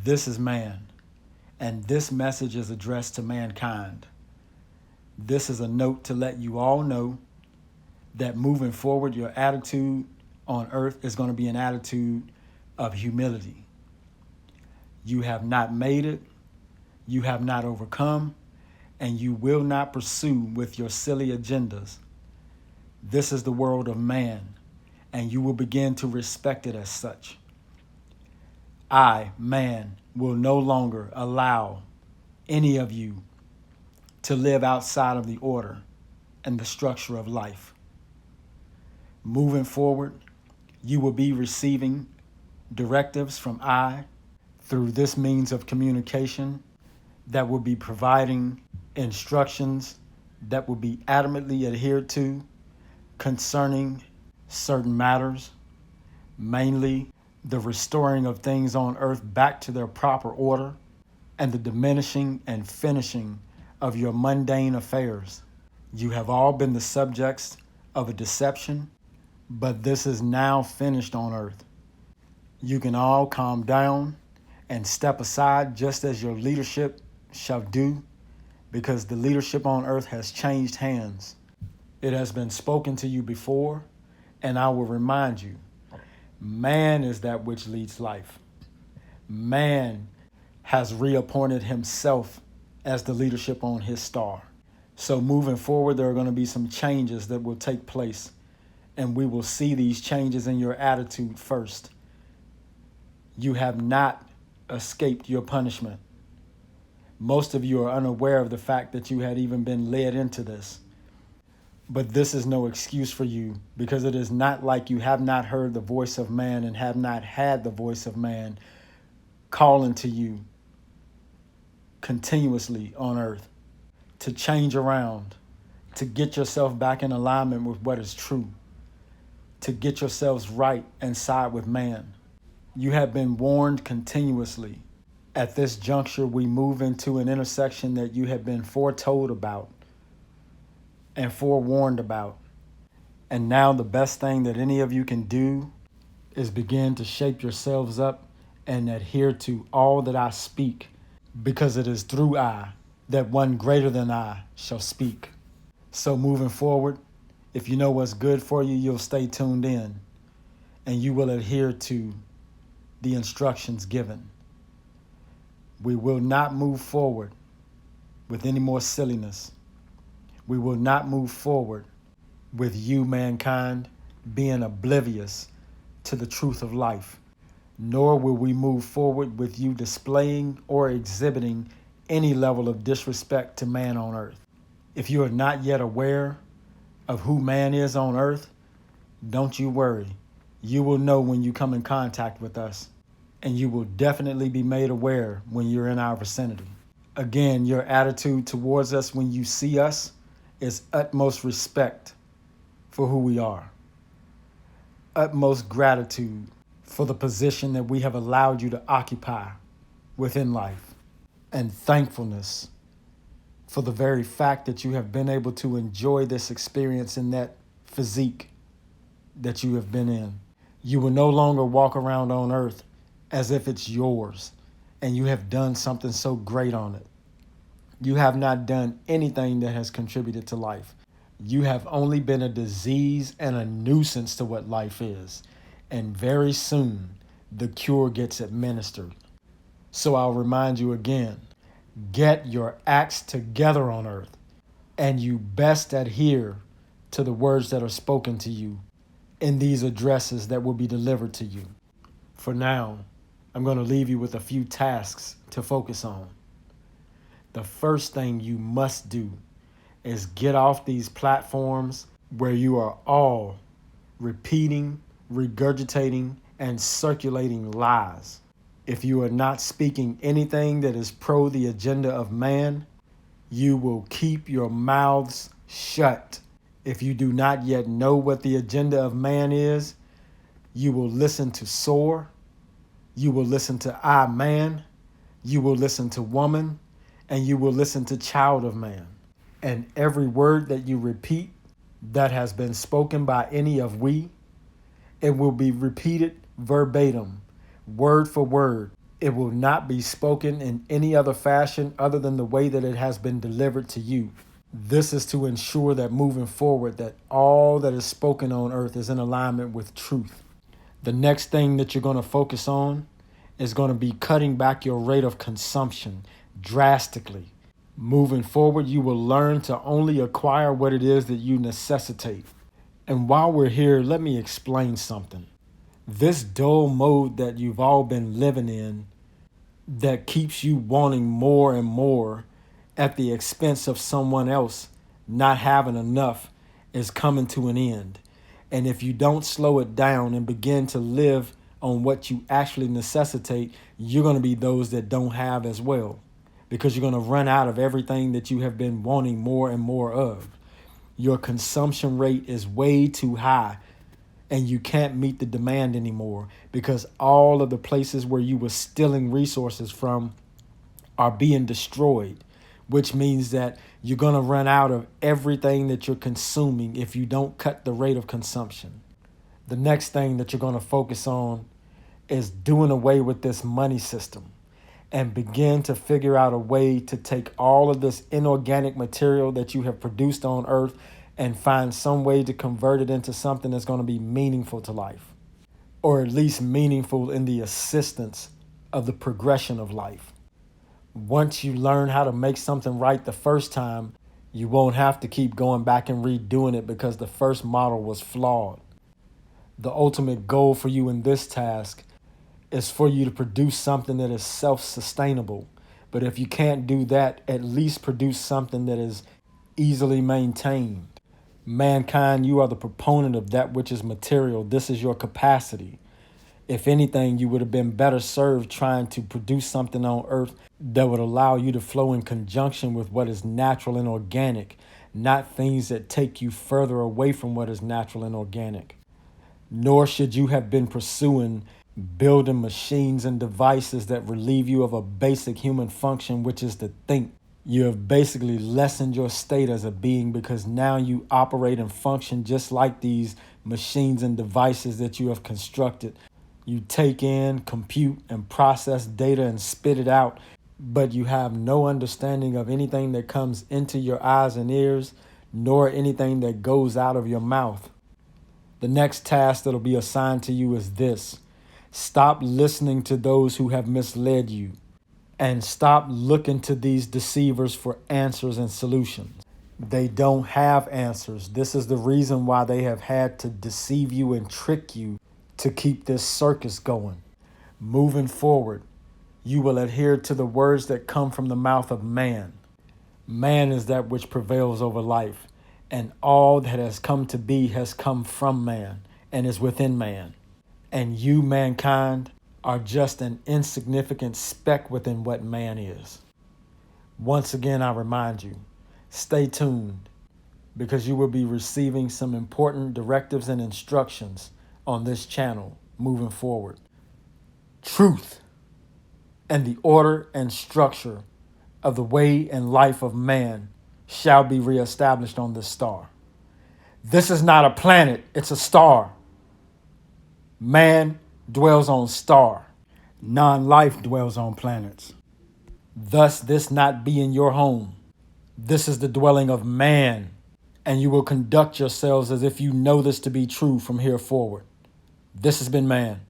This is man, and this message is addressed to mankind. This is a note to let you all know that moving forward, your attitude on earth is going to be an attitude of humility. You have not made it, you have not overcome, and you will not pursue with your silly agendas. This is the world of man, and you will begin to respect it as such. I, man, will no longer allow any of you to live outside of the order and the structure of life. Moving forward, you will be receiving directives from I through this means of communication that will be providing instructions that will be adamantly adhered to concerning certain matters, mainly the restoring of things on earth back to their proper order and the diminishing and finishing of your mundane affairs. You have all been the subjects of a deception, but this is now finished on earth. You can all calm down and step aside just as your leadership shall do, because the leadership on earth has changed hands. It has been spoken to you before, and I will remind you, man is that which leads life. Man has reappointed himself as the leadership on his star. So moving forward, there are going to be some changes that will take place, and we will see these changes in your attitude first. You have not escaped your punishment. Most of you are unaware of the fact that you had even been led into this. But this is no excuse for you, because it is not like you have not heard the voice of man and have not had the voice of man calling to you continuously on earth to change around, to get yourself back in alignment with what is true, to get yourselves right and side with man. You have been warned continuously. At this juncture, we move into an intersection that you have been foretold about and forewarned about. And now the best thing that any of you can do is begin to shape yourselves up and adhere to all that I speak, because it is through I that one greater than I shall speak. So moving forward, if you know what's good for you, you'll stay tuned in and you will adhere to the instructions given. We will not move forward with any more silliness. We will not move forward with you, mankind, being oblivious to the truth of life. Nor will we move forward with you displaying or exhibiting any level of disrespect to man on earth. If you are not yet aware of who man is on earth, don't you worry. You will know when you come in contact with us, and you will definitely be made aware when you're in our vicinity. Again, your attitude towards us when you see us is utmost respect for who we are, utmost gratitude for the position that we have allowed you to occupy within life, and thankfulness for the very fact that you have been able to enjoy this experience in that physique that you have been in. You will no longer walk around on earth as if it's yours and you have done something so great on it. You have not done anything that has contributed to life. You have only been a disease and a nuisance to what life is. And very soon, the cure gets administered. So I'll remind you again, get your acts together on earth, and you best adhere to the words that are spoken to you in these addresses that will be delivered to you. For now, I'm going to leave you with a few tasks to focus on. The first thing you must do is get off these platforms where you are all repeating, regurgitating, and circulating lies. If you are not speaking anything that is pro the agenda of man, you will keep your mouths shut. If you do not yet know what the agenda of man is, you will listen to soar, you will listen to I, man, you will listen to woman, and you will listen to child of man. And every word that you repeat that has been spoken by any of we, it will be repeated verbatim, word for word, It will not be spoken in any other fashion other than the way that it has been delivered to you. This is to ensure that moving forward, that all that is spoken on earth is in alignment with truth. The next thing that you're going to focus on is going to be cutting back your rate of consumption drastically. Moving forward, you will learn to only acquire what it is that you necessitate. And while we're here, let me explain something. This dull mode that you've all been living in that keeps you wanting more and more at the expense of someone else not having enough is coming to an end. And if you don't slow it down and begin to live on what you actually necessitate, you're going to be those that don't have as well, because you're going to run out of everything that you have been wanting more and more of. Your consumption rate is way too high, and you can't meet the demand anymore because all of the places where you were stealing resources from are being destroyed, which means that you're going to run out of everything that you're consuming if you don't cut the rate of consumption. The next thing that you're going to focus on is doing away with this money system and begin to figure out a way to take all of this inorganic material that you have produced on earth and find some way to convert it into something that's going to be meaningful to life, or at least meaningful in the assistance of the progression of life. Once you learn how to make something right the first time, you won't have to keep going back and redoing it because the first model was flawed. The ultimate goal for you in this task is for you to produce something that is self-sustainable. But if you can't do that, at least produce something that is easily maintained. Mankind, you are the proponent of that which is material. This is your capacity. If anything, you would have been better served trying to produce something on earth that would allow you to flow in conjunction with what is natural and organic, not things that take you further away from what is natural and organic. Nor should you have been pursuing building machines and devices that relieve you of a basic human function, which is to think. You have basically lessened your state as a being because now you operate and function just like these machines and devices that you have constructed. You take in, compute, and process data and spit it out, but you have no understanding of anything that comes into your eyes and ears, nor anything that goes out of your mouth. The next task that will be assigned to you is this. Stop listening to those who have misled you, and stop looking to these deceivers for answers and solutions. They don't have answers. This is the reason why they have had to deceive you and trick you to keep this circus going. Moving forward, you will adhere to the words that come from the mouth of man. Man is that which prevails over life, and all that has come to be has come from man and is within man. And you, mankind, are just an insignificant speck within what man is. Once again, I remind you, stay tuned, because you will be receiving some important directives and instructions on this channel moving forward. Truth and the order and structure of the way and life of man shall be reestablished on this star. This is not a planet, it's a star. Man dwells on star. Non-life dwells on planets. Thus, this not being your home. This is the dwelling of man, and you will conduct yourselves as if you know this to be true from here forward. This has been man.